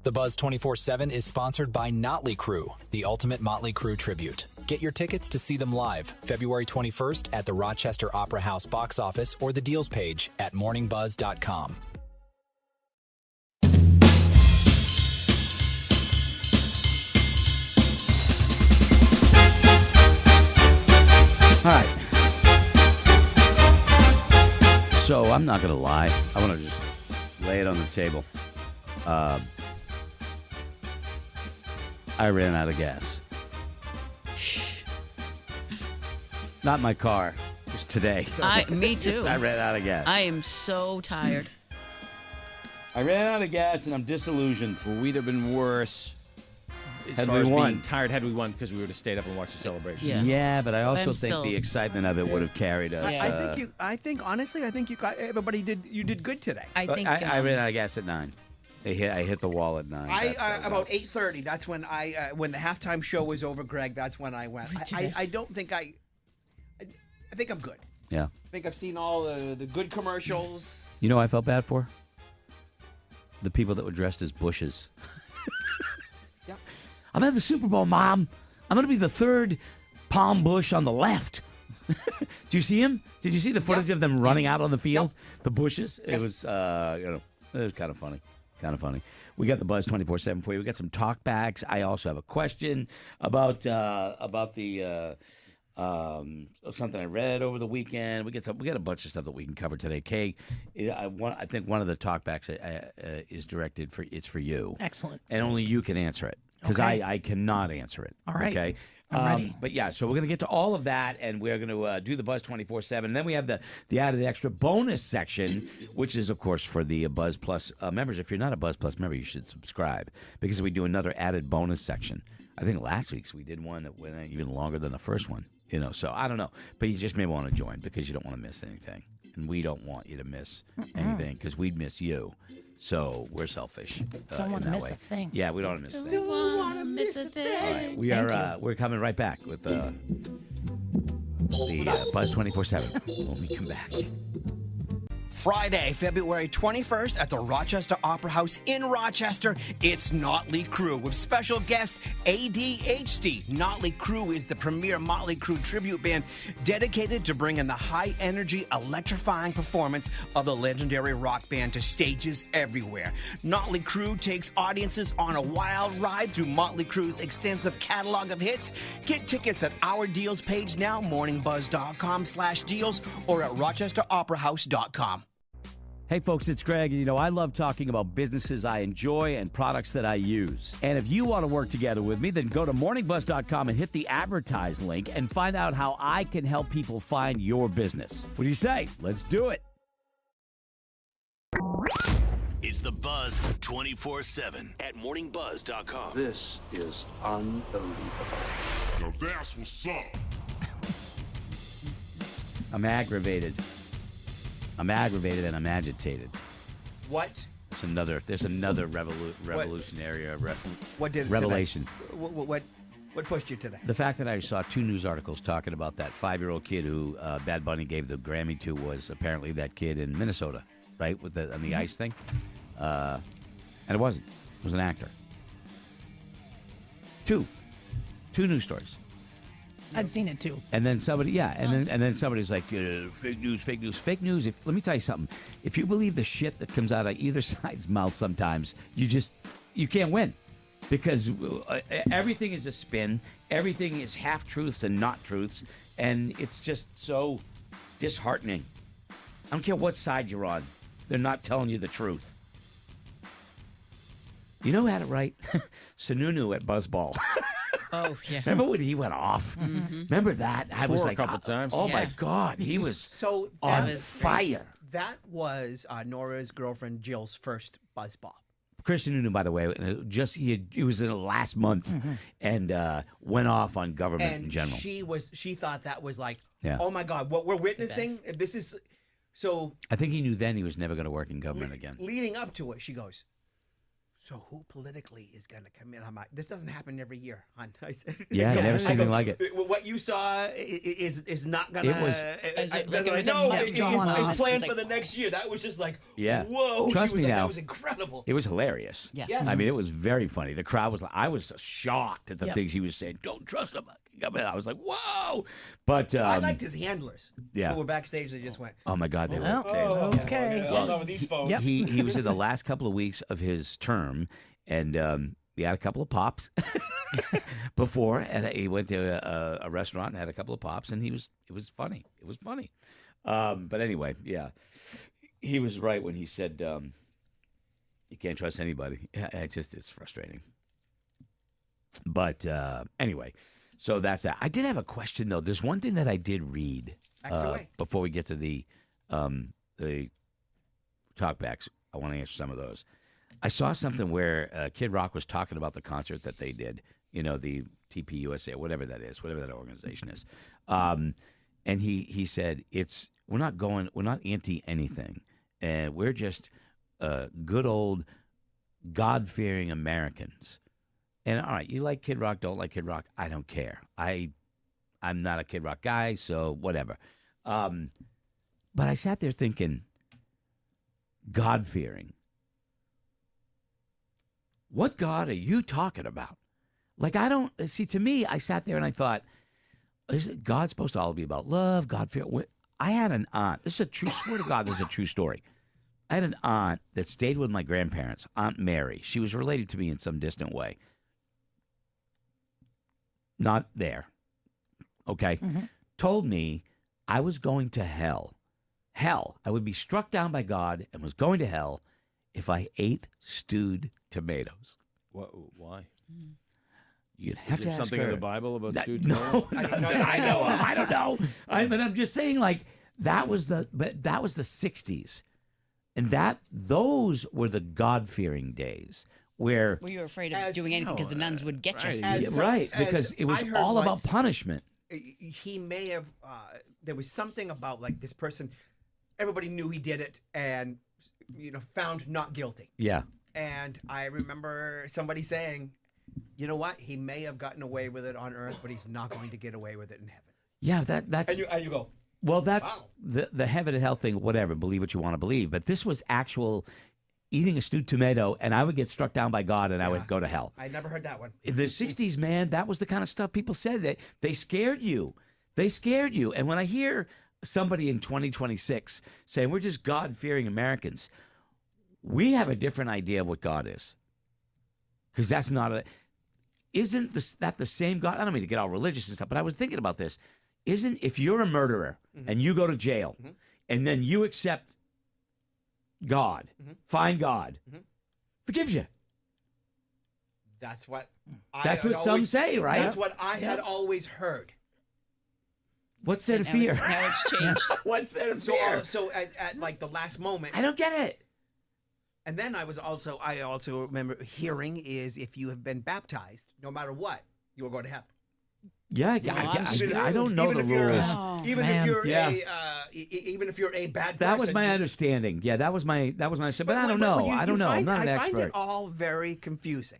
The Buzz 24/7 is sponsored by Motley Crue, the ultimate Motley Crue tribute. Get your tickets to see them live February 21st at the Rochester Opera House box office or the deals page at morningbuzz.com. All right. So I'm not going to lie. I want to just lay it on the table. I ran out of gas. Not my car. Just today. Me too. I ran out of gas. I am so tired. I ran out of gas and I'm disillusioned. Well, we'd have been worse as Had far we as won. being tired had we won because we would have stayed up and watched the celebration. Yeah. Yeah, but I also I'm think still- the excitement of it would have carried us. Honestly, I think everybody did good today. I think I ran out of gas at 9. I hit the wall at 9. About 8:30. That's when when the halftime show was over, Greg. That's when I went. I don't think I think I'm good. Yeah. I think I've seen all the good commercials. You know what I felt bad for? The people that were dressed as bushes. Yep. I'm at the Super Bowl, Mom. I'm going to be the third palm bush on the left. Do you see him? Did you see the footage of them running out on the field? The bushes? It was, it was kind of funny. We got the Buzz 24/7 for you. We got some talkbacks. I also have a question about the something I read over the weekend. We got a bunch of stuff that we can cover today. Kay, I think one of the talkbacks is directed for you. Excellent. And only you can answer it because Okay. I cannot answer it. All right. Okay. I'm ready. But yeah, so we're going to get to all of that, and we're going to do the Buzz 24/7. And then we have the added extra bonus section, which is, of course, for the Buzz Plus members. If you're not a Buzz Plus member, you should subscribe because we do another added bonus section. I think last week's we did one that went even longer than the first one. So I don't know. But you just may want to join because you don't want to miss anything. And we don't want you to miss anything because we'd miss you. So we're selfish. Don't want to miss way. a thing. Yeah, we don't want to miss a thing. Don't want to miss a thing. We are we're coming right back with the Buzz 24/7 when we come back. Friday, February 21st at the Rochester Opera House in Rochester, it's Motley Crue with special guest ADHD. Motley Crue is the premier Motley Crue tribute band dedicated to bringing the high-energy, electrifying performance of the legendary rock band to stages everywhere. Motley Crue takes audiences on a wild ride through Motley Crue's extensive catalog of hits. Get tickets at our deals page now, morningbuzz.com/deals, or at rochesteroperahouse.com. Hey folks, it's Greg. I love talking about businesses I enjoy and products that I use. And if you want to work together with me, then go to morningbuzz.com and hit the advertise link and find out how I can help people find your business. What do you say? Let's do it. It's the Buzz 24/7 at morningbuzz.com. This is unbelievable. Now that's what's up. I'm aggravated and I'm agitated. What? There's another revolutionary What did it revelation. What pushed you today? The fact that I saw 2 news articles talking about that 5-year-old kid who Bad Bunny gave the Grammy to was apparently that kid in Minnesota, right, on the ice thing, and it wasn't. It was an actor. Two news stories. I'd seen it too. And then somebody, and then somebody's like, fake news. Let me tell you something. If you believe the shit that comes out of either side's mouth, sometimes you can't win, because everything is a spin. Everything is half truths and not truths, and it's just so disheartening. I don't care what side you're on; they're not telling you the truth. You know who had it right? Sununu at Buzzball. Oh, yeah. Remember when he went off? Mm-hmm. Remember that? I was Swore like, a couple times. Oh, Yeah. my God. He was So on was fire. that was Nora's girlfriend Jill's first buzzball. Christian Nunu, by the way, he was in the last month and went off on government And in general. she thought that was like, Yeah. oh my God, what we're witnessing, this is so. I think he knew then he was never going to work in government again. Leading up to it, she goes, so who politically is going to come in? I'm like, this doesn't happen every year, hon. I said, Yeah, I never seen anything like it. What you saw is not going to. It was- It's planned for the next year. That was just like, whoa. Trust me now. That was incredible. It was hilarious. Yeah. Yes. I mean, it was very funny. The crowd was like, I was shocked at the things he was saying. Don't trust him. I was like, whoa. But I liked his handlers. Yeah. Who were backstage. They just went, oh my God, they were. Oh, okay. I'm done with these phones. Yep. He was in the last couple of weeks of his term, and he had a couple of pops before, and he went to a restaurant and had a couple of pops, and it was funny. It was funny. But anyway, yeah, he was right when he said you can't trust anybody. It's frustrating. But anyway, so that's that. I did have a question though. There's one thing that I did read before we get to the talkbacks. I want to answer some of those. I saw something where Kid Rock was talking about the concert that they did, the TPUSA, whatever that is, whatever that organization is. And he said, we're not anti anything. And we're just good old God-fearing Americans. And all right, you like Kid Rock, don't like Kid Rock, I don't care. I'm not a Kid Rock guy, so whatever. But I sat there thinking, God-fearing. What God are you talking about? Like, I don't see. To me, I sat there and I thought, is God supposed to all be about love, God fear? I had an aunt. This is a true. Swear to God, this is a true story. I had an aunt that stayed with my grandparents, Aunt Mary. She was related to me in some distant way. Not there. Okay. Mm-hmm. Told me I was going to hell. Hell. I would be struck down by God and was going to hell if I ate stewed tomatoes. Why? You'd have Is to there ask something her. in the Bible about stewed No, tomatoes? I don't know. But I'm just saying, like, that was the 60s, and those were the God-fearing days where Were you afraid of doing anything because the nuns would get you? because it was I heard all about once, punishment. he may have there was something about like this person, everybody knew he did it and found not guilty. Yeah. And I remember somebody saying, you know what, he may have gotten away with it on earth, but he's not going to get away with it in heaven. Yeah, that's And you go, well, that's wow. the heaven and hell thing, whatever, believe what you want to believe, but this was actual eating a stewed tomato, and I would get struck down by God and I would go to hell. I never heard that one. In the 60s, man, that was the kind of stuff people said. That they scared you. They scared you. And when I hear somebody in 2026 saying we're just God-fearing Americans, we have a different idea of what God is. Because that's not isn't that the same God? I don't mean to get all religious and stuff, but I was thinking about this. If you're a murderer and you go to jail and then you accept God, find God, forgives you. That's what some say, right? That's what I had always heard. What's there to fear? Now it's changed. What's there to fear? So at like the last moment, I don't get it. and then I also remember hearing is if you have been baptized, no matter what, you will go to heaven. Yeah, I don't know the rules. Even man. if you're Yeah. even if you're a bad person. That was my understanding. Yeah, that was my but I don't know. I don't know. I'm not an I find expert. it all very confusing.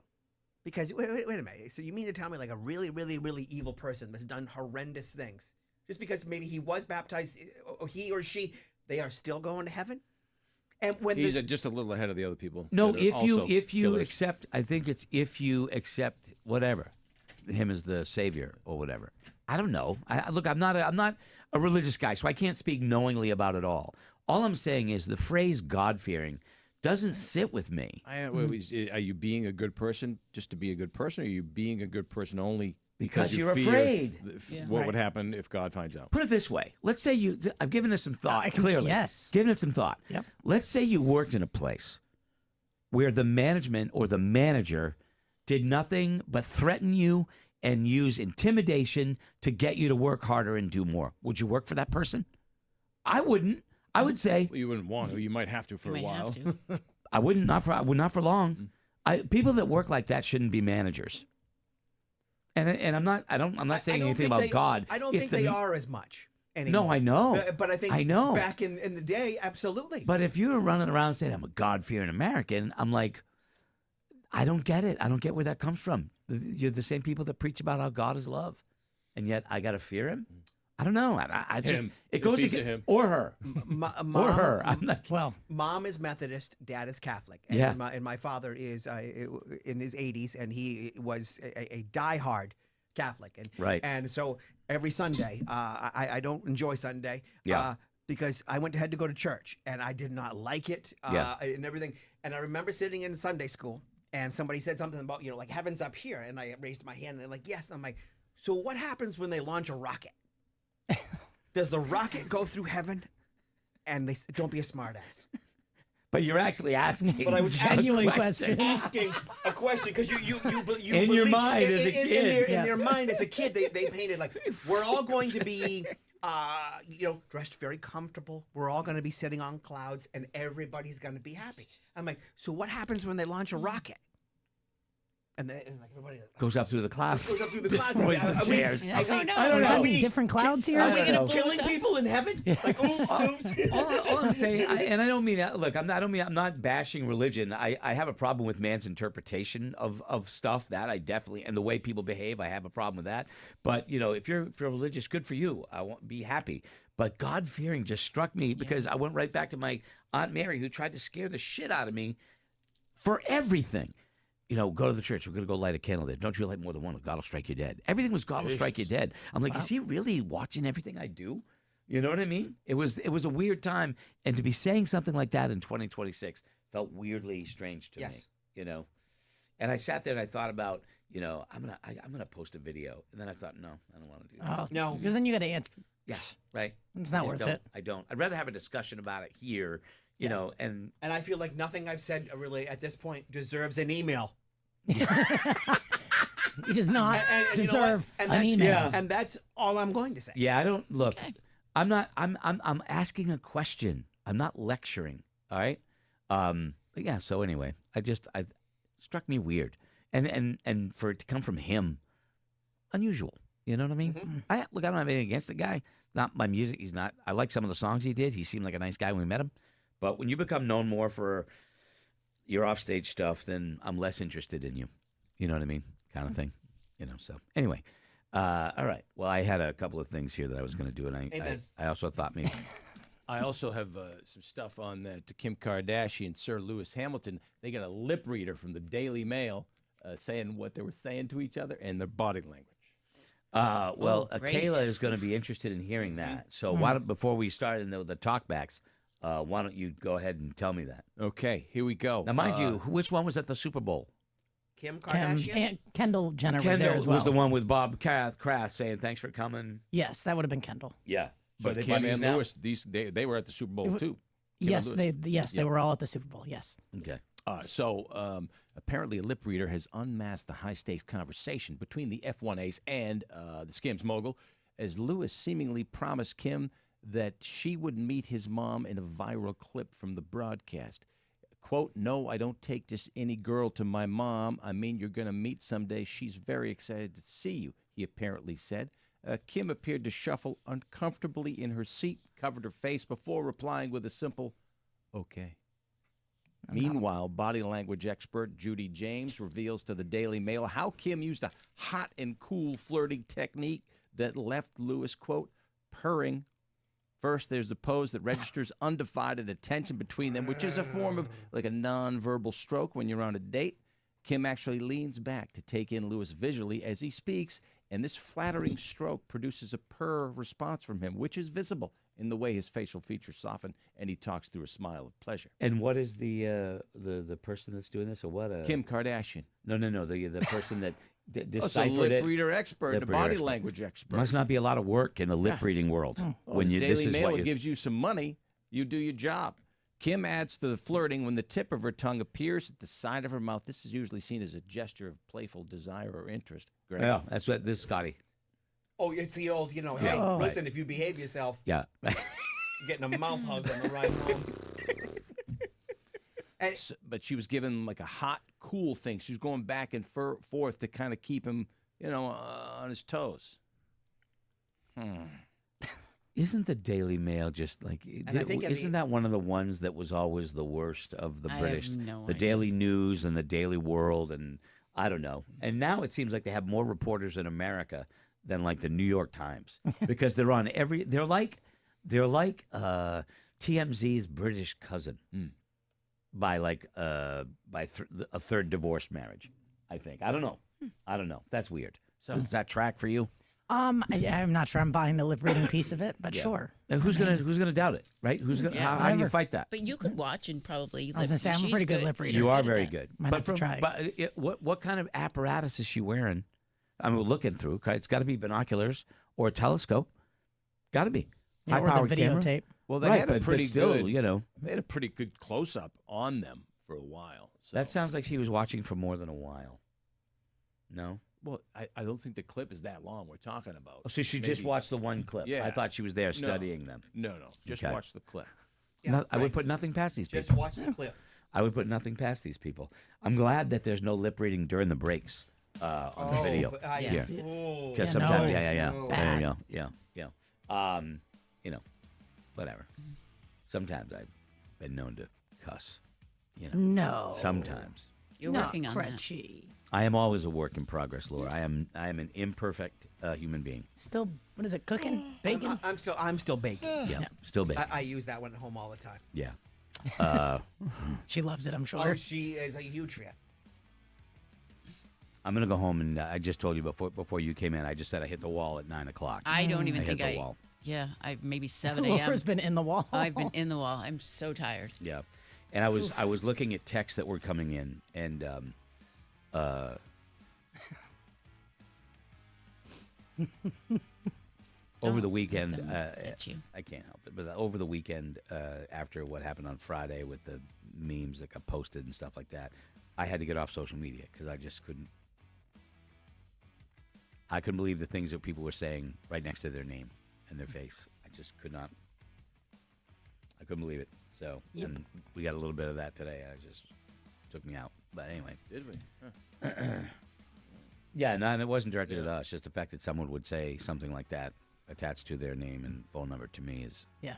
Because wait a minute. So you mean to tell me like a really, really, really evil person that's done horrendous things, just because maybe he was baptized, or he or she, they are still going to heaven? And when He's just a little ahead of the other people. No, that are also if you killers. accept, I think it's if you accept whatever, him as the savior or whatever. I don't know. Look, I'm not a religious guy, so I can't speak knowingly about it all. All I'm saying is the phrase God-fearing doesn't sit with me. Are you being a good person just to be a good person, or are you being a good person only Because you you're fear afraid. What would happen if God finds out? Put it this way. Let's say I've given this some thought, clearly. yes. Given it some thought. Yep. Let's say you worked in a place where the management or the manager did nothing but threaten you and use intimidation to get you to work harder and do more. Would you work for that person? I wouldn't. I would say Well, you wouldn't want to. You might have to for a while. I wouldn't. Not for long. People that work like that shouldn't be managers. And I'm not saying anything about God. I don't It's think they are as much anymore. No, I know. But I think I know. back in the day, absolutely. But if you were running around saying I'm a God-fearing American, I'm like, I don't get it. I don't get where that comes from. You're the same people that preach about how God is love, and yet I gotta fear Him. I don't know. I just it goes against him or her or her. I'm not, Mom is Methodist, Dad is Catholic, and my father is in his 80s, and he was a diehard Catholic, and so every Sunday, I don't enjoy Sunday, because I had to go to church, and I did not like it, and everything. And I remember sitting in Sunday school, and somebody said something about like heaven's up here, and I raised my hand, and they're like, yes. And I'm like, so what happens when they launch a rocket? Does the rocket go through heaven? And they don't be a smartass. But you're actually asking. But I was genuine asking a question because you in your mind as a kid. In their mind as a kid, they painted like we're all going to be dressed very comfortable. We're all going to be sitting on clouds, and everybody's going to be happy. I'm like, so what happens when they launch a rocket? And everybody goes up through the clouds. Goes up through the clouds. Destroys the chairs. I don't know. I don't know. Different clouds here? Are we going to killing people in heaven? Like, oops. All I'm saying, and I don't mean that. Look, I'm not bashing religion. I have a problem with man's interpretation of stuff. That I definitely, and the way people behave, I have a problem with that. But if you're religious, good for you. I won't be happy. But God fearing just struck me because I went right back to my Aunt Mary, who tried to scare the shit out of me for everything. Go to the church. We're going to go light a candle there. Don't you light more than one, or God will strike you dead. Everything was God will strike you dead. I'm like, is he really watching everything I do? You know what I mean? It was a weird time. And to be saying something like that in 2026 felt weirdly strange to me, And I sat there and I thought about, I'm gonna post a video. And then I thought, no, I don't want to do that. No. Because then you got to answer. Yeah, right. It's not worth it. I don't. I'd rather have a discussion about it here. And I feel like nothing I've said really at this point deserves an email. He does not deserve an email. Yeah. And that's all I'm going to say. Yeah, I don't look. Okay. I'm asking a question. I'm not lecturing. All right. But yeah. So anyway, I struck me weird, and for it to come from him, unusual. You know what I mean? Mm-hmm. I don't have anything against the guy. Not my music. He's not. I like some of the songs he did. He seemed like a nice guy when we met him. But when you become known more for your offstage stuff, then I'm less interested in you. You know what I mean? Kind of thing. So anyway. All right. Well, I had a couple of things here that I was going to do, and I also thought maybe. I also have some stuff on to Kim Kardashian, Sir Lewis Hamilton. They got a lip reader from the Daily Mail saying what they were saying to each other and their body language. Kayla is going to be interested in hearing that. So why don't, before we start in the talkbacks, why don't you go ahead and tell me that? Okay, here we go. Now, mind you, which one was at the Super Bowl? Kim Kardashian? And Kendall Jenner was there as well. Was the one with Bob Kraft saying, thanks for coming? Yes, that would have been Kendall. Yeah. So but Kim and Lewis, they were at the Super Bowl too. Yes, they were all at the Super Bowl, yes. Okay. So apparently a lip reader has unmasked the high-stakes conversation between the F1As and the Skims mogul as Lewis seemingly promised Kim that she would meet his mom in a viral clip from the broadcast. Quote, no, I don't take just any girl to my mom. I mean, you're going to meet someday. She's very excited to see you, he apparently said. Kim appeared to shuffle uncomfortably in her seat, covered her face before replying with a simple, okay. Meanwhile, body language expert Judy James reveals to the Daily Mail how Kim used a hot and cool flirting technique that left Lewis, quote, purring. First, there's the pose that registers undivided attention between them, which is a form of like a nonverbal stroke when you're on a date. Kim actually leans back to take in Lewis visually as he speaks, and this flattering stroke produces a purr response from him, which is visible in the way his facial features soften and he talks through a smile of pleasure. And what is the person that's doing this, or what? Kim Kardashian. No, the person that deciphered a lip it. reader expert, a body language expert. Must not be a lot of work in the lip reading world. When the Daily Mail gives you some money, you do your job. Kim adds to the flirting when the tip of her tongue appears at the side of her mouth. This is usually seen as a gesture of playful desire or interest. Greg. Yeah, that's what this is, Scotty. Oh, it's the old, hey, listen, if you behave yourself, yeah, you're getting a mouth hug on the ride home. But she was given like a hot, cool thing. She was going back and forth to kind of keep him, on his toes. Isn't the Daily Mail just like? I think Isn't that one of the ones that was always the worst of the I British? have no the idea. Daily News and the Daily World, and I don't know. And now it seems like they have more reporters in America than like the New York Times because they're on every. They're like TMZ's British cousin by like a third divorced marriage. I think. I don't know. That's weird. So does that track for you? I'm not sure I'm buying the lip reading piece of it, but sure. And who's gonna doubt it, right? Who's gonna? Yeah. How do you fight that? But you could watch and probably. I was gonna say, I'm a pretty good lip reader. You are at very that. good. Might have to try. What kind of apparatus is she wearing? I mean, we're looking through. It's got to be binoculars or a telescope. Got to be. Yeah, or the videotape. Well, they Right, had a but pretty still, good, you know. They had a pretty good close up on them for a while. So. That sounds like she was watching for more than a while. No. Well, I don't think the clip is that long. We're talking about. Oh, so she just maybe- watched the one clip. Yeah. I thought she was there studying them. No, just Okay. watch the clip. I would put nothing past these Just people. watch the clip. I would put nothing past these people. I'm glad that there's no lip reading during the breaks on the video. Yeah. Because Yeah, sometimes, no. yeah. No. There you go. Yeah. You know, whatever. Sometimes I've been known to cuss. You know, No. sometimes. You're Not working on that. Crutchy. I am always a work in progress, Laura. I am an imperfect human being. Still, what is it? Cooking? Bacon? I'm still baking. Yeah, still big. I use that one at home all the time. Yeah. She loves it, I'm sure. Oh, she is a huge fan. I'm gonna go home and I just told you before you came in. I just said I hit the wall at 9 o'clock. I don't even I think hit the wall. Yeah, I maybe 7 a.m. Laura's been in the wall. I've been in the wall. I'm so tired. Yeah, and I was looking at texts that were coming in, and over the weekend, let them get you. I can't help it, but over the weekend, after what happened on Friday with the memes that got posted and stuff like that, I had to get off social media because I just couldn't. I couldn't believe the things that people were saying right next to their name and their face. I just could not. I couldn't believe it. So, and we got a little bit of that today. I just took me out. But anyway. Did we? Huh. Yeah, no, and it wasn't directed at us. Just the fact that someone would say something like that attached to their name and phone number to me is Yeah.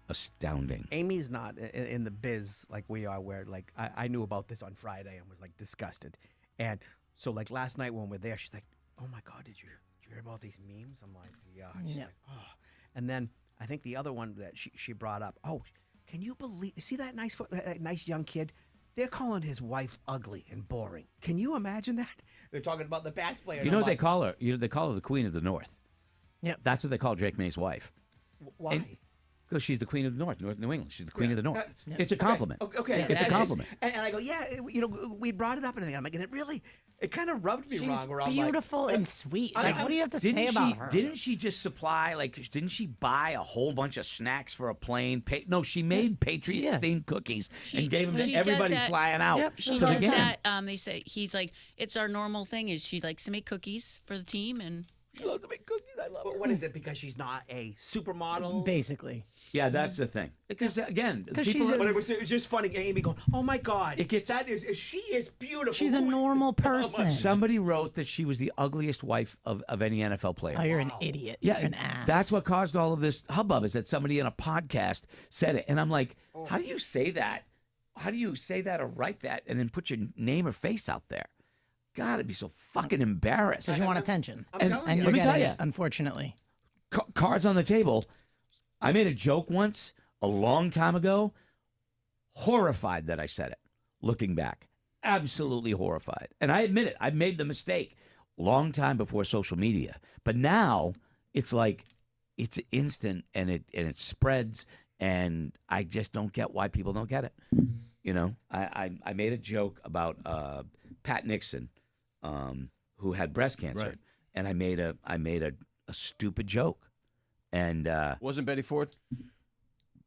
astounding. Amy's not in the biz like we are, where like I knew about this on Friday and was like disgusted. And so like last night when we're there, she's like, "Oh my God, did you hear about these memes?" I'm like, "Yeah." She's No. like, "Oh." And then I think the other one that she brought up, "Oh, can you believe? See that nice young kid? They're calling his wife ugly and boring. Can you imagine that? They're talking about the Bats player. You know what they call her? They call her the Queen of the North. Yep. That's what they call Drake May's wife. Why? Because she's the Queen of the North New England. She's the Queen of the North. Yeah. It's a compliment. Okay. Yeah, It's a that is- compliment. And I go, yeah, we brought it up and everything. I'm like, and it kind of rubbed me She's wrong. Where I'm like, beautiful and sweet. Like, what do you have to say about her? Didn't she just supply, didn't she buy a whole bunch of snacks for a plane? No, she made Patriot-themed cookies and gave them to she does everybody that- flying out. Yep, She So does again, that. They say he's like, it's our normal thing. Is she likes to make cookies for the team and. She loves to make cookies. I love her. what is it? Because she's not a supermodel. Basically. Yeah, that's the thing. Because, again, people she's are- a- But it was just funny. Amy going, "Oh my God, It gets- she is beautiful." She's a normal person. somebody wrote that she was the ugliest wife of any NFL player. Oh, you're an idiot. Yeah, You're an ass. that's what caused all of this hubbub, is that somebody in a podcast said it. And I'm like, how do you say that? How do you say that or write that and then put your name or face out there? God, it'd be so fucking embarrassed. Because you want attention. I'm telling And you. you're Let me tell getting you. it, unfortunately. Cards on the table. I made a joke once a long time ago. Horrified that I said it, looking back. Absolutely horrified. And I admit it. I made the mistake long time before social media. But now it's like it's instant and it spreads, and I just don't get why people don't get it. You know, I made a joke about Pat Nixon, who had breast cancer, Right. and I made a stupid joke, and Wasn't Betty Ford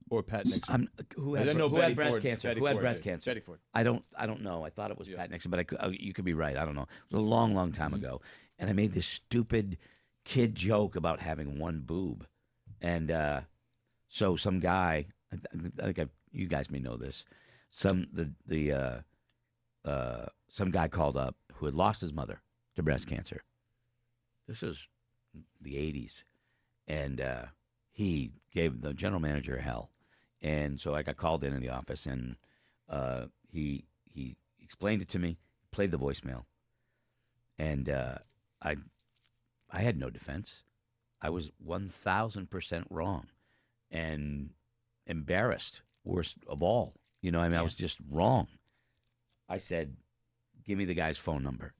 or Pat Nixon? who I had, didn't know who had Betty breast Ford. cancer? Betty Who had Ford breast did. cancer? Betty Ford. I don't know. I thought it was Pat Nixon, but you could be right. I don't know. It was a long time ago, and I made this stupid kid joke about having one boob, and so some guy, I think you guys may know this, some guy called up who had lost his mother to breast cancer. This is the 80s, and he gave the general manager hell. And so I got called in the office, and he explained it to me, played the voicemail, and I had no defense. I was 1,000% wrong and embarrassed, worst of all. I was just wrong. I said, give me the guy's phone number.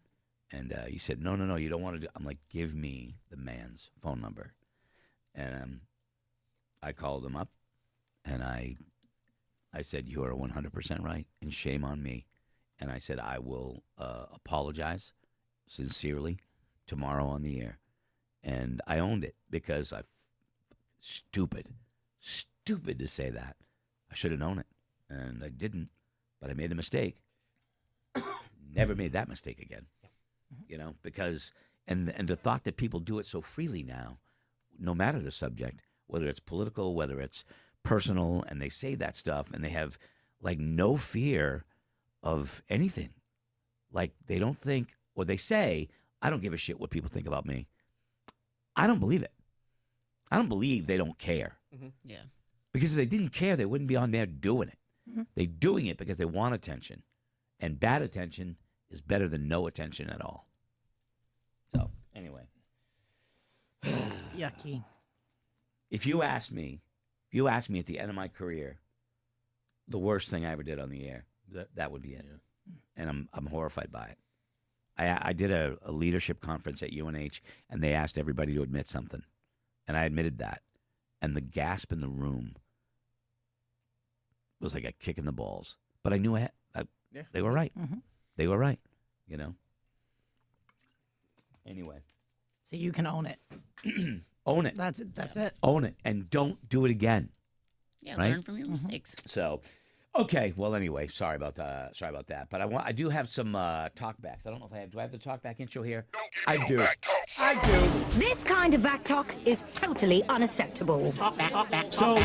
And he said, no, you don't want to do. I'm like, give me the man's phone number. And I called him up, and I said, you are 100% right, and shame on me. And I said, I will apologize sincerely tomorrow on the air. And I owned it because stupid to say that. I should have known it, and I didn't, but I made a mistake. Never made that mistake again, because, and the thought that people do it so freely now, no matter the subject, whether it's political, whether it's personal, and they say that stuff, and they have, like, no fear of anything. Like, they don't think, or they say, I don't give a shit what people think about me. I don't believe it. I don't believe they don't care. Mm-hmm. Yeah. Because if they didn't care, they wouldn't be on there doing it. Mm-hmm. They're doing it because they want attention. And bad attention is better than no attention at all. So, anyway. Yucky. If you ask me at the end of my career, the worst thing I ever did on the air, that would be it. Yeah. And I'm horrified by it. I did a leadership conference at UNH, and they asked everybody to admit something. And I admitted that. And the gasp in the room was like a kick in the balls. But I knew they were right. Mm-hmm. They were right, Anyway. So you can own it. Own it. That's it. That's it. Own it. And don't do it again. Yeah, right? learn from your mistakes. So, okay. Well, anyway, sorry about that. But I do have some talkbacks. I don't know if I have. Do I have the talkback intro here? I do. This kind of back talk is totally unacceptable. Talkback. So,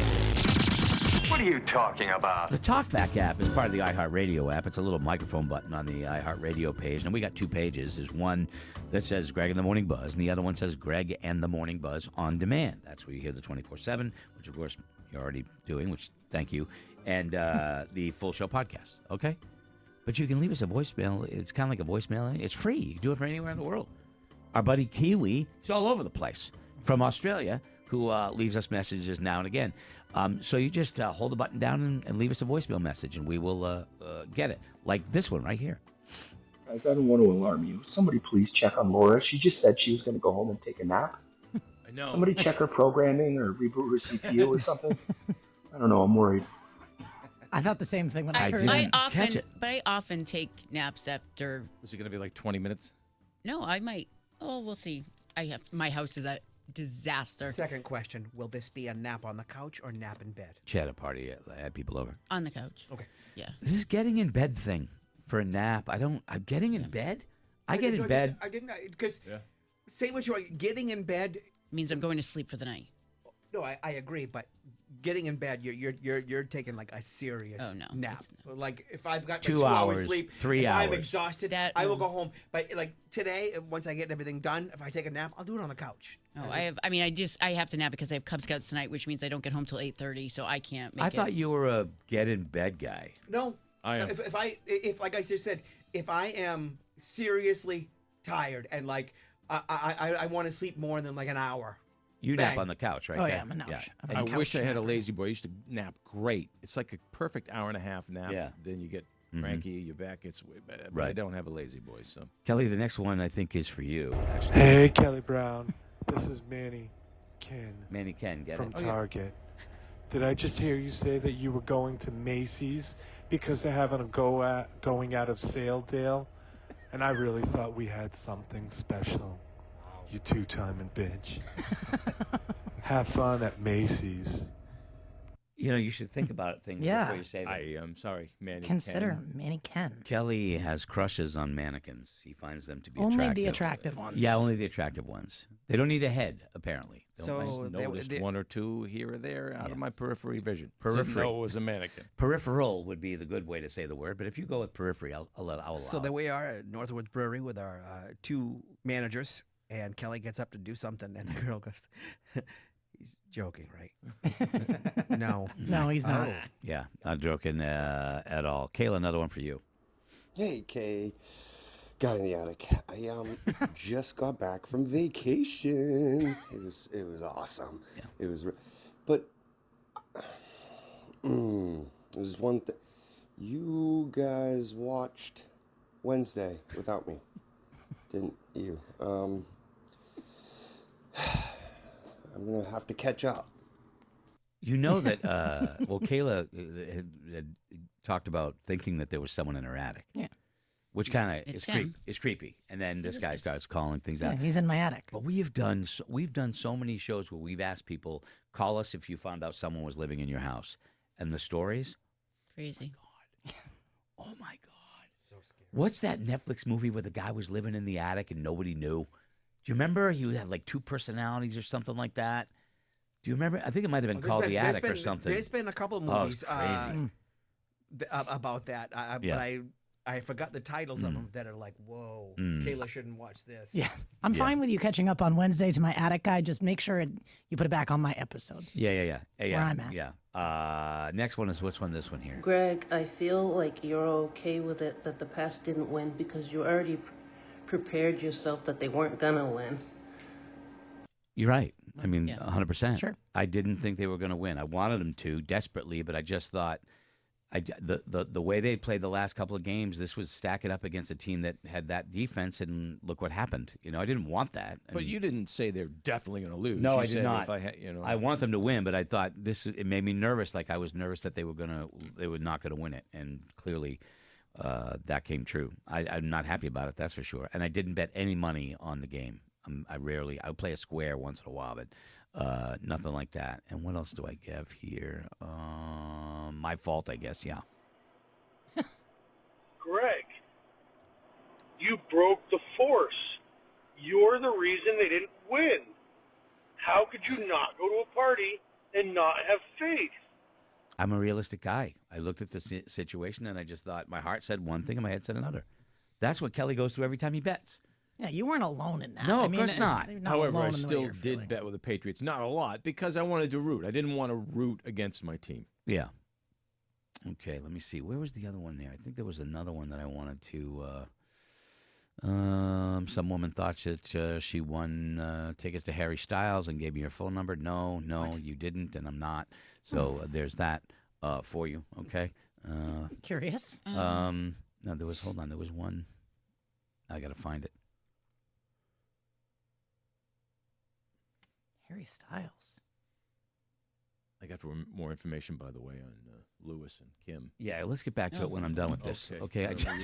what are you talking about? The Talkback app is part of the iHeartRadio app. It's a little microphone button on the iHeartRadio page. And we got two pages. There's one that says Greg and the Morning Buzz, and the other one says Greg and the Morning Buzz on demand. That's where you hear the 24/7, which, of course, you're already doing, which thank you, and the full show podcast, okay? But you can leave us a voicemail. It's kind of like a voicemail. It's free. You can do it from anywhere in the world. Our buddy Kiwi, he's all over the place, from Australia, who leaves us messages now and again. So you just hold the button down and leave us a voicemail message, and we will get it. Like this one right here. Guys, I don't want to alarm you. Somebody please check on Laura. She just said she was going to go home and take a nap. I know. Somebody check her programming or reboot her CPU or something. I don't know. I'm worried. I thought the same thing when I heard I it. I often take naps after. Is it going to be like 20 minutes? No, I might. Oh, we'll see. My house is a disaster. Second question: will this be a nap on the couch or nap in bed? She had a party. I had people over. On the couch. Okay. Yeah. Is this getting in bed thing for a nap? I'm getting in bed. I get in bed. I didn't because say what you are. Getting in bed means I'm going to sleep for the night. No, I agree, but getting in bed, you're taking like a serious nap. Like if I've got like 2 hours sleep, 3 if hours. I'm exhausted, I will go home. But like today, once I get everything done, if I take a nap, I'll do it on the couch. Oh, I have to nap because I have Cub Scouts tonight, which means I don't get home till 8:30, so I can't make it. I thought you were a get in bed guy. No, I am. If like I just said, if I am seriously tired and like I want to sleep more than like an hour. You nap on the couch, right? Oh, yeah, I'm a couch. I wish I had a lazy boy. I used to nap great. It's like a perfect hour and a half nap. Yeah. Then you get cranky, you're back. It's way bad. But I don't have a lazy boy, so. Kelly, the next one I think is for you, actually. Hey, Kelly Brown. This is Manny Ken. Manny Ken, get from it? Target. Did I just hear you say that you were going to Macy's because they're having a going out of sale deal? And I really thought we had something special. You two-timing bitch. Have fun at Macy's. You know, you should think about things before you say them. I am sorry, Manny Consider Ken. Manny Ken. Kelly has crushes on mannequins. He finds them to be Only attractive. the attractive ones. Yeah, only the attractive ones. They don't need a head, apparently. I noticed one or two here or there out of my periphery vision. Periphery. No, it was a mannequin. Peripheral would be the good way to say the word, but if you go with periphery, I'll allow So it. there we are at Northwoods Brewery with our two managers, and Kelly gets up to do something, and the girl goes, He's joking, right? No. No, he's not. Yeah, not joking at all. Kayla, another one for you. Hey, Kay. Guy in the attic. I just got back from vacation. It was awesome. Yeah. It was, but there's one thing. You guys watched Wednesday without me, didn't you? I'm gonna have to catch up. You know that, well, Kayla had talked about thinking that there was someone in her attic. Yeah. Which kind of It's him. is creepy. And then this guy starts calling things Yeah, out. he's in my attic. But we've done so many shows where we've asked people, call us if you found out someone was living in your house. And the stories, Crazy. oh my God. So scary. What's that Netflix movie where the guy was living in the attic and nobody knew? Do you remember? He had like 2 personalities or something like that. Do you remember? I think it might have been called The Attic or something. There's been a couple Oh, movies it's crazy. about that, Yeah. but I forgot the titles of them that are like, whoa, Kayla shouldn't watch this. Yeah. I'm fine with you catching up on Wednesday to my attic guy. Just make sure you put it back on my episode. Yeah. Where I'm at. Yeah. Next one is which one? This one here. Greg, I feel like you're okay with it that the past didn't win because you already prepared yourself that they weren't gonna win. You're right. I mean, Yeah. 100%. Sure. I didn't think they were going to win. I wanted them to desperately, but I just thought the way they played the last couple of games, this was stacking up against a team that had that defense, and look what happened. You know, I didn't want that. But you didn't say they're definitely going to lose. No, You I did said not. If I I want them to win, but I thought it made me nervous. Like I was nervous that they were not going to win it, and clearly that came true. I'm not happy about it, that's for sure. And I didn't bet any money on the game. I would play a square once in a while, but nothing like that. And what else do I give here? My fault, I guess. Yeah. Greg, you broke the force. You're the reason they didn't win. How could you not go to a party and not have faith? I'm a realistic guy. I looked at the situation and I just thought my heart said one thing and my head said another. That's what Kelly goes through every time he bets. Yeah, you weren't alone in that. No, of course not. you're However, alone I in the way still you're did feeling. bet with the Patriots. Not a lot, because I wanted to root. I didn't want to root against my team. Yeah. Okay, let me see. Where was the other one there? I think there was another one that I wanted to. Some woman thought that she won tickets to Harry Styles and gave me her phone number. No, you didn't, and I'm not. So there's that for you. Okay. Curious. No, there was. Hold on. There was one. I got to find it. Harry Styles. I got more information, by the way, on Lewis and Kim. Yeah, let's get back to it when I'm done with this. Okay, I I'm definitely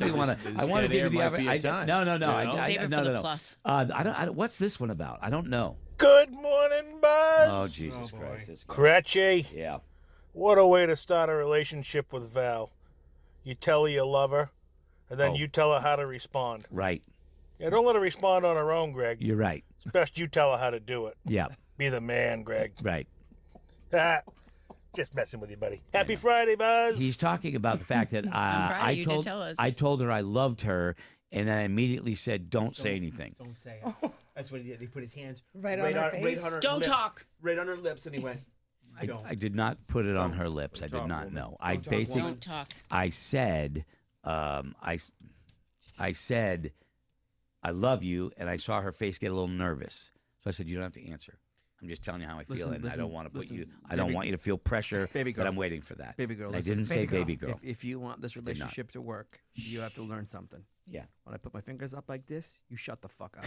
saying want this to. I want to dead give you air the might be a opportunity. time, No. you know? Save it no, for the no. plus. I don't. What's this one about? I don't know. Good morning, Buzz. Oh Jesus Christ! This guy. Gretchy. Yeah. What a way to start a relationship with Val. You tell her you love her, and then you tell her how to respond. Right. Yeah, don't let her respond on her own, Greg. You're right. It's best you tell her how to do it. Yeah. Be the man, Greg. Right. Just messing with you, buddy. Happy Friday, Buzz. He's talking about the fact that Friday, you did tell us. I told her I loved her, and I immediately said, "Don't say anything." Don't say it. That's what he did. He put his hands Right on her face? on her Don't lips. talk. Right on her lips, and he went, I did not put it on her lips. I did not know. I basically, Don't talk. I said, I said, I love you, and I saw her face get a little nervous. So I said, you don't have to answer. I'm just telling you how I feel, and I don't want to put you. I don't want you to feel pressure. Baby girl. But I'm waiting for that. Baby girl, And I listen. didn't say baby girl. If you want this relationship to work, you have to learn something. Yeah. When I put my fingers up like this, you shut the fuck up.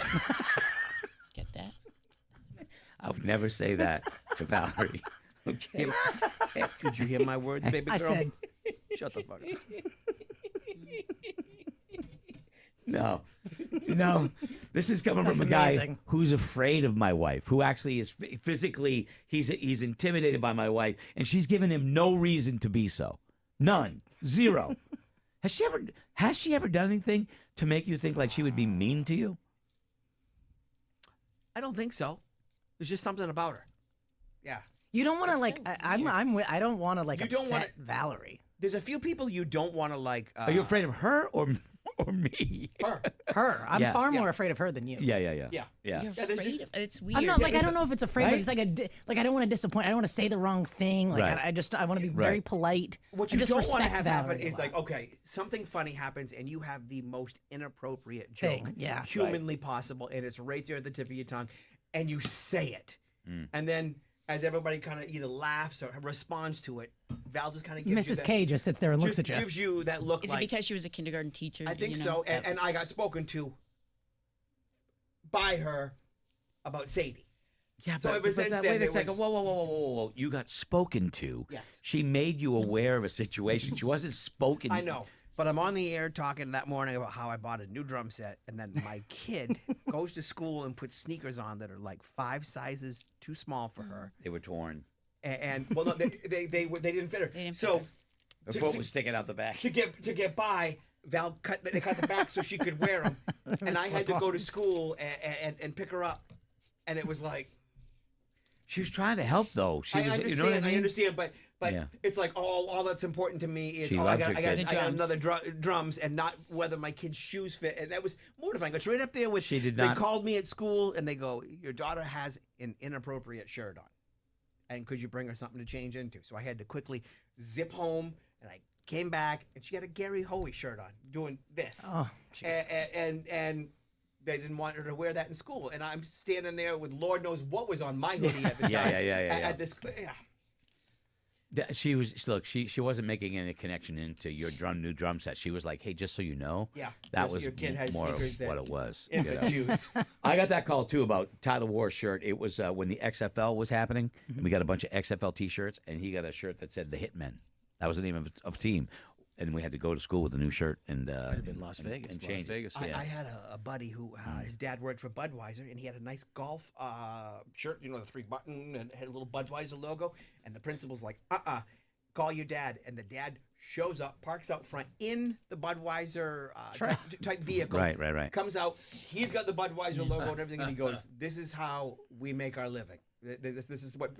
Get that? I would never say that to Valerie. Okay. Did you hear my words, baby girl? I said, Shut the fuck up. No. This is coming That's from a guy amazing. who's afraid of my wife, who actually is physically, he's intimidated by my wife, and she's given him no reason to be so. None. Zero. Has she ever done anything to make you think like she would be mean to you? I don't think so. There's just something about her. Yeah. you don't want to like. I don't want to like You don't upset wanna- Valerie. There's a few people you don't want to like. Are you afraid of her or or me? Her. I'm Yeah. far more afraid of her than you. Yeah. You're afraid of it's weird. I'm not like I don't know if it's afraid, Right? but it's like I don't want to disappoint. I don't want to say the wrong thing. Like Right. I want to be very polite. What I you just don't want to respect have Valerie happen a is lot. like, okay, something funny happens and you have the most inappropriate joke Thing, yeah. humanly possible, and it's right there at the tip of your tongue, and you say it. And then as everybody kind of either laughs or responds to it, Val just kind of gives you Mrs. that, K just sits there and looks just at you. gives you that look Is like, it because she was a kindergarten teacher? I think you know? so. And I got spoken to by her about Sadie. Yeah, So but, ever since then, wait a there second. was- Whoa. You got spoken to. Yes. She made you aware of a situation. She wasn't spoken. I know. But I'm on the air talking that morning about how I bought a new drum set, and then my kid goes to school and puts sneakers on that are like 5 sizes too small for her. They were torn. And well, no, they didn't fit her. So Her foot was sticking out the back. to get by, Val cut the back so she could wear them, and I had to go to school and pick her up, and it was like. She was trying to help, though. She I was, understand. you know what I mean? understand, but Yeah. it's like all that's important to me is She I loves got her kids. I got another drums and not whether my kids' shoes fit, and that was mortifying. It's right up there with. She did They not- called me at school and they go, "Your daughter has an inappropriate shirt on, and could you bring her something to change into?" So I had to quickly zip home, and I came back, and she had a Gary Hoey shirt on, doing this, Oh, Jesus. and they didn't want her to wear that in school, and I'm standing there with Lord knows what was on my hoodie at the Yeah, time. yeah. At this, She was look. She wasn't making any connection into your new drum set. She was like, "Hey, just so you know, Yeah, that just was your kid has more sneakers of that what it was." infant shoes. I got that call too about Tyler Ward's shirt. It was when the XFL was happening. We got a bunch of XFL T-shirts, and he got a shirt that said "The Hitmen." That was the name of team, and we had to go to school with a new shirt and in Las Vegas. and Las change it. Vegas. Yeah. I had a buddy who his dad worked for Budweiser, and he had a nice golf shirt, the 3-button, and had a little Budweiser logo. And the principal's like, call your dad. And the dad shows up, parks out front in the Budweiser type vehicle. Right. Comes out, he's got the Budweiser logo and everything, and he goes, "This is how we make our living. This is what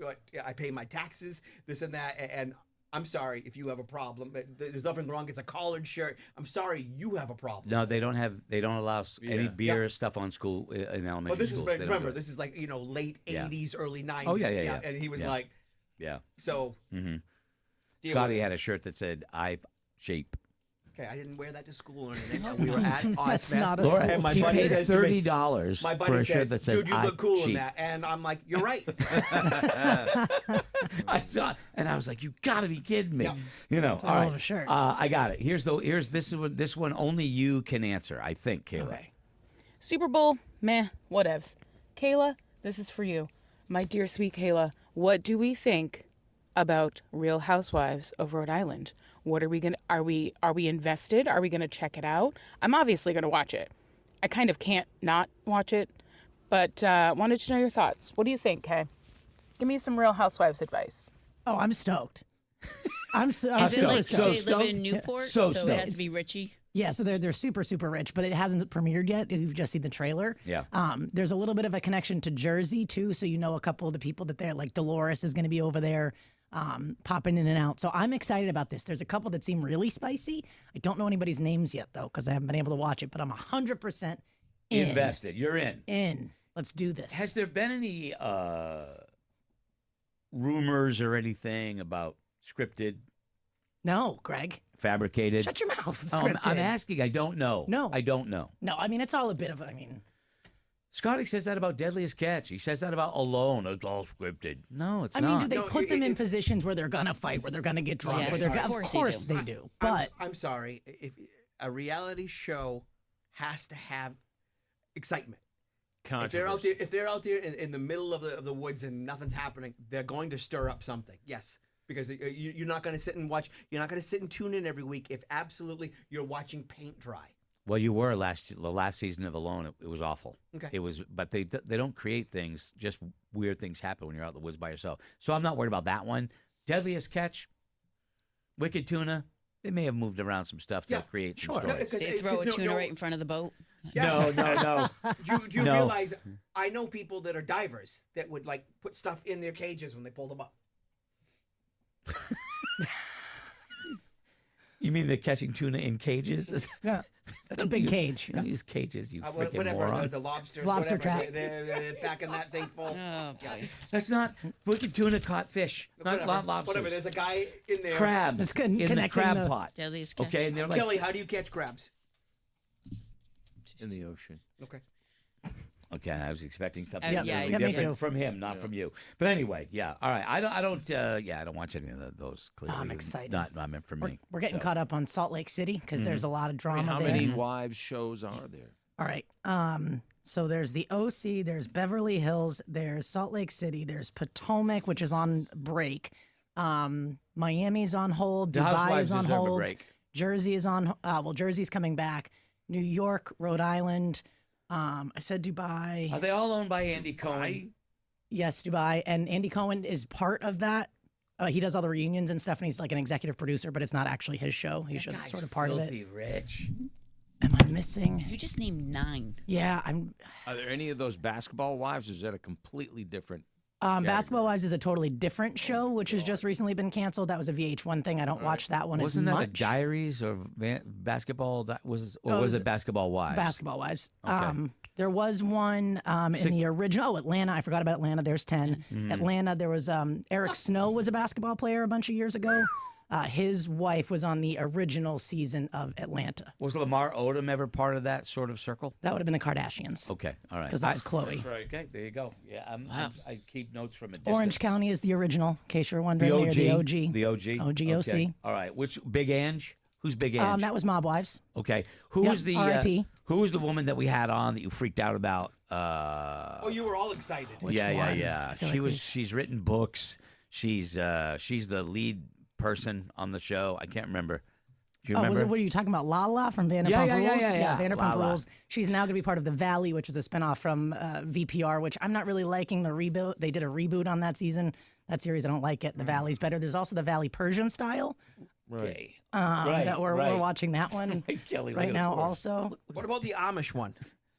I pay my taxes, this and that, and I'm sorry if you have a problem. There's nothing wrong. It's a collared shirt. I'm sorry you have a problem." No, they don't allow any beer stuff on school in elementary Well, this is schools. They don't do remember, it. this is like late Yeah. 80s, early 90s. Oh, yeah. And he was Yeah. like, Yeah. so. Mm-hmm. deal Scotty with it. had a shirt that said "I've shape." Okay, I didn't wear that to school or anything. We were at That's not Ozfest, a Laura, and my he buddy paid says to me, $30 my for buddy a shirt says, that says "Dude, you "I look cool in cheat." that," and I'm like, "You're right." I saw it, and I was like, "You got to be kidding me!" Yeah. All a hell right. of a shirt. I got it. Here's this one only you can answer. I think, Kayla. Okay. Super Bowl, meh, whatevs. Kayla, this is for you. My dear sweet Kayla, what do we think about Real Housewives of Rhode Island? What are we gonna? Are we invested? Are we gonna check it out? I'm obviously gonna watch it. I kind of can't not watch it, but wanted to know your thoughts. What do you think, Kay? Give me some Real Housewives advice. Oh, I'm stoked. I'm Is it like stoked. they live in Newport, so it has to be Richie? Yeah, so they're super, super rich, but it hasn't premiered yet. You've just seen the trailer. Yeah. There's a little bit of a connection to Jersey, too, so you know a couple of the people that they're, like Dolores is going to be over there popping in and out. So I'm excited about this. There's a couple that seem really spicy. I don't know anybody's names yet, though, because I haven't been able to watch it, but I'm 100% in. Invested. You're in. In. Let's do this. Has there been any rumors or anything about scripted? No, Greg. Fabricated? Shut your mouth. Oh, I'm Scripted. asking. I don't know. No. I don't know. No, I mean, it's all a bit of, Scotty says that about Deadliest Catch. He says that about Alone. It's all scripted. No, it's I not. mean, do they put them in positions where they're going to fight, where they're going to get drunk? Yes, where they're, of of course they do. But I'm sorry. If a reality show has to have excitement. If they're out there in the middle of the woods and nothing's happening, they're going to stir up something. Yes. Because you're not going to sit and watch. You're not going to sit and tune in every week if absolutely you're watching paint dry. Well, you were the last season of Alone. It was awful. Okay. It was, but they don't create things. Just weird things happen when you're out in the woods by yourself. So I'm not worried about that one. Deadliest Catch, Wicked Tuna. They may have moved around some stuff to create some stories. They throw a tuna right in front of the boat. No. Do you No. realize? I know people that are divers that would like put stuff in their cages when they pull them up. You mean they're catching tuna in cages? Yeah. It's a big cage. You don't use cages, you freaking whatever, moron. the lobsters, Lobster whatever. traps. They're back in that thing full. Oh, boy. That's not wicked tuna caught fish, Whatever, not lobsters. Whatever, there's a guy in there. Crabs It's in the connecting crab the- pot. Deadliest catch. Okay, and they're like Kelly, how do you catch crabs? In the ocean. Okay. Okay, I was expecting something Yeah, really yeah, me different too. from him, not from you. But anyway, yeah. All right, I don't watch any of those. Clearly, I'm excited. Not meant for me. We're getting So. caught up on Salt Lake City because there's a lot of drama How there. many wives shows are there? All right. So there's the OC, there's Beverly Hills, there's Salt Lake City, there's Potomac, which is on break. Miami's on hold. The Dubai Housewives is on deserve a hold. break. Jersey is on. Jersey's coming back. New York, Rhode Island. I said Dubai. Are they all owned by Andy Cohen? Yes, Dubai. And Andy Cohen is part of that. He does all the reunions and stuff, and he's like an executive producer, but it's not actually his show. He's just sort of part of it. Filthy rich. Am I missing? You just named 9. Yeah, I'm. Are there any of those basketball wives, or is that a completely different? Basketball Wives is a totally different show, which has just recently been canceled. That was a VH1 thing. I don't watch that one Wasn't as that much. a Diaries or Basketball? Was Oh, it was it Basketball Wives? Basketball Wives. Okay. There was one in the original. Oh, Atlanta. I forgot about Atlanta. There's 10. Atlanta. There was Eric Snow was a basketball player a bunch of years ago. His wife was on the original season of Atlanta. Was Lamar Odom ever part of that sort of circle? That would have been the Kardashians. Okay, all right. Because that was Chloe. That's right. Okay, there you go. Yeah, I keep notes from a distance. Orange County is the original, in case you're wondering. The They're OG. the OG. The OG. OG Okay. OC. All right. Which Big Ange? Who's Big Ange? That was Mob Wives. Okay. Who Yep, was the R.I.P.. who was the woman that we had on that you freaked out about? Oh, you were all excited. Yeah. She's written books. She's the lead person on the show. I can't remember. Do you remember? What are you talking about? Lala from Vanderpump Yeah, Rules? yeah. Vanderpump Lala. Rules. She's now going to be part of The Valley, which is a spinoff from VPR, which I'm not really liking the reboot. They did a reboot on that season. That series, I don't like it. The Valley's better. There's also The Valley Persian Style. Right. That we're watching that one Kelly, right now also. What about the Amish one?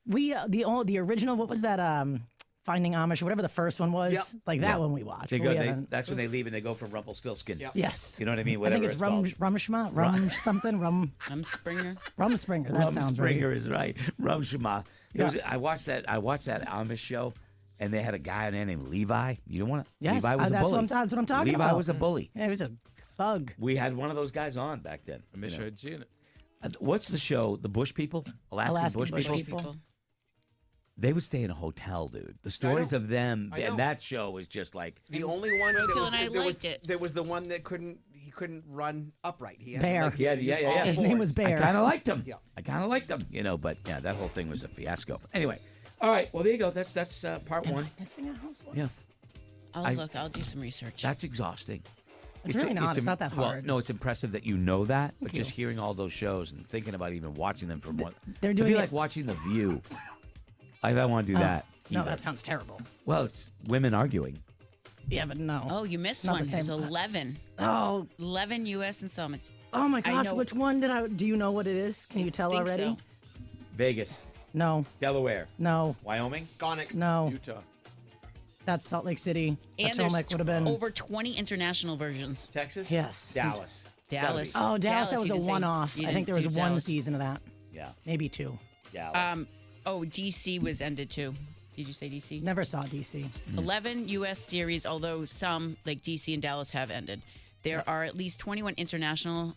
The original, what was that? Finding Amish, whatever the first one was. Like that one we watched. They but go, we they, haven't- that's when they leave and they go from Rumpelstiltskin. Yes. You know what I mean? I Whatever think it's Rumspringer. Rumspringer. That sounds right. Rumspringer is right. Rumshma. I watched that Amish show, and they had a guy in there named Levi. You don't want to? Yes, Levi was a that's bully. what I'm talking about. Levi was a bully. Yeah, he was a thug. We had one of those guys on back then. I wish I'd seen it. What's the show? The Bush People? Alaskan Bush People? People. They would stay in a hotel, dude. The stories of them I know. and that show was just like The only one that Roadkill was, and I there was liked it. there was the one that couldn't run upright. He had Bear. Like, Yeah. he was all His name was fours. Bear. I kind of liked them. Yeah. I kind of liked them, but yeah, that whole thing was a fiasco. Anyway, all right. Well, there you go. That's part one. Missing a housewife? Yeah, I'll do some research. that's exhausting. It's really not. It's not that well, hard. no, it's impressive that you know that, but Thank just hearing all those shows and thinking about even watching them for one, they're it'd doing be it- like watching The View. I don't want to do that. No, either. that sounds terrible. Well, it's women arguing. Yeah, but no. Oh, you missed Not one. the There's same. 11. Oh, 11 U.S. installments. oh my I gosh, know- which one do you know what it is? Can you tell think already? so. Vegas, No, Delaware, no, Wyoming, Gonic. no. Utah. That's Salt Lake City. And there's Potomac would have been. over 20 international versions. Texas, Yes. Dallas, Dallas. Oh, Dallas, that was you a didn't say- one-off. you I think didn't there was do one Dallas. season of that. Yeah, Maybe 2. Dallas. D.C. was ended too. Did you say D.C.? Never saw DC. 11 U.S. series, although some, like D.C. and Dallas, have ended. There are at least 21 international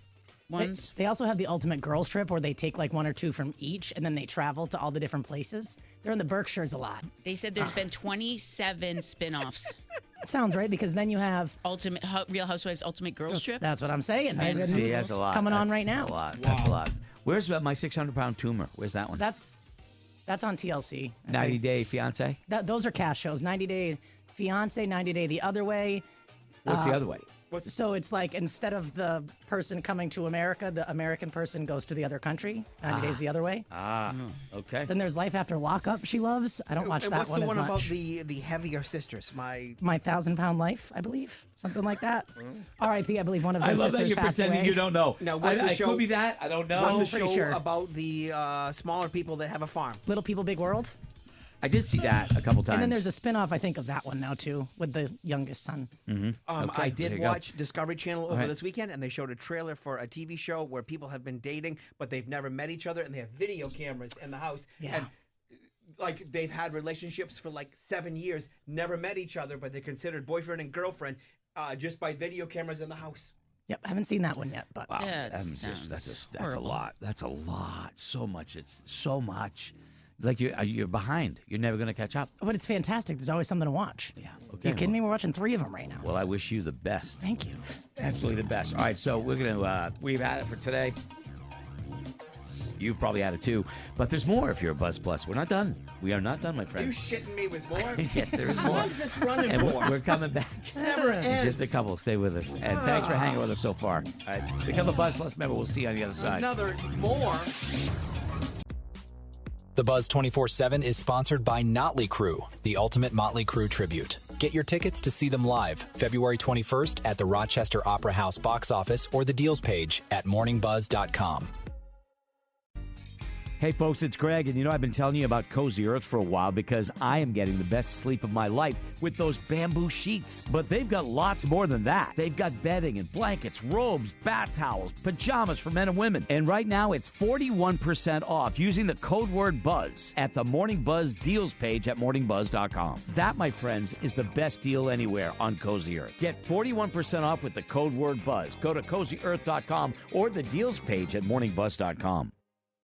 ones. They also have the Ultimate Girls Trip where they take like 1 or 2 from each and then they travel to all the different places. They're in the Berkshires a lot. They said there's been 27 spin-offs. Sounds right because then you have Real Housewives Ultimate Girls Trip. That's what I'm saying. Maybe See, it's that's a lot. coming on That's right now. A lot. That's a lot. Where's my 600-pound tumor? Where's that one? That's on TLC. 90 Day Fiance. Those are cast shows. 90 Days Fiance, 90 Day the Other Way. What's the other way? So it's like instead of the person coming to America, the American person goes to the other country. 90 Days the Other Way. Okay. Then there's Life After Lockup. She loves. I don't watch And that what's one the as one much. about the heavier sisters? My 1,000-pound life, I believe, something like that. R.I.P. I believe one of I those love that sisters you're passed pretending away. you don't know. Now, what's the I show? could be that. I don't know. What's the pretty show sure. about the smaller people that have a farm? Little People, Big World. I did see that a couple times. And then there's a spin-off, I think, of that one now, too, with the youngest son. Mm-hmm. Okay, I there did you go. watch Discovery Channel over right. this weekend, and they showed a trailer for a TV show where people have been dating, but they've never met each other, and they have video cameras in the house. Yeah. And like they've had relationships for like 7 years, never met each other, but they're considered boyfriend and girlfriend just by video cameras in the house. Yep, I haven't seen that one yet, but Wow, That's that's a lot. That's a lot. So much. It's so much. Like you're behind. You're never going to catch up. But it's fantastic. There's always something to watch. Yeah. Okay. You kidding me? We're watching 3 of them right now. Well, I wish you the best. Thank you. Absolutely the best. All right, so we're gonna we've had it for today. You've probably had it too, but there's more if you're a Buzz Plus. We're not done. We are not done, my Are you friend. shitting me with more? Yes, there is How more. long is this running And for? we're coming back. It never ends. Just a couple. Stay with us. And thanks for hanging with us so far. All right. Become a Buzz Plus member. We'll see you on the other side. Another more. The Buzz 24/7 is sponsored by Motley Crue, the ultimate Motley Crue tribute. Get your tickets to see them live February 21st at the Rochester Opera House box office or the deals page at morningbuzz.com. Hey, folks, it's Greg, and you know I've been telling you about Cozy Earth for a while because I am getting the best sleep of my life with those bamboo sheets. But they've got lots more than that. They've got bedding and blankets, robes, bath towels, pajamas for men and women. And right now, it's 41% off using the code word BUZZ at the Morning Buzz deals page at morningbuzz.com. That, my friends, is the best deal anywhere on Cozy Earth. Get 41% off with the code word BUZZ. Go to CozyEarth.com or the deals page at morningbuzz.com.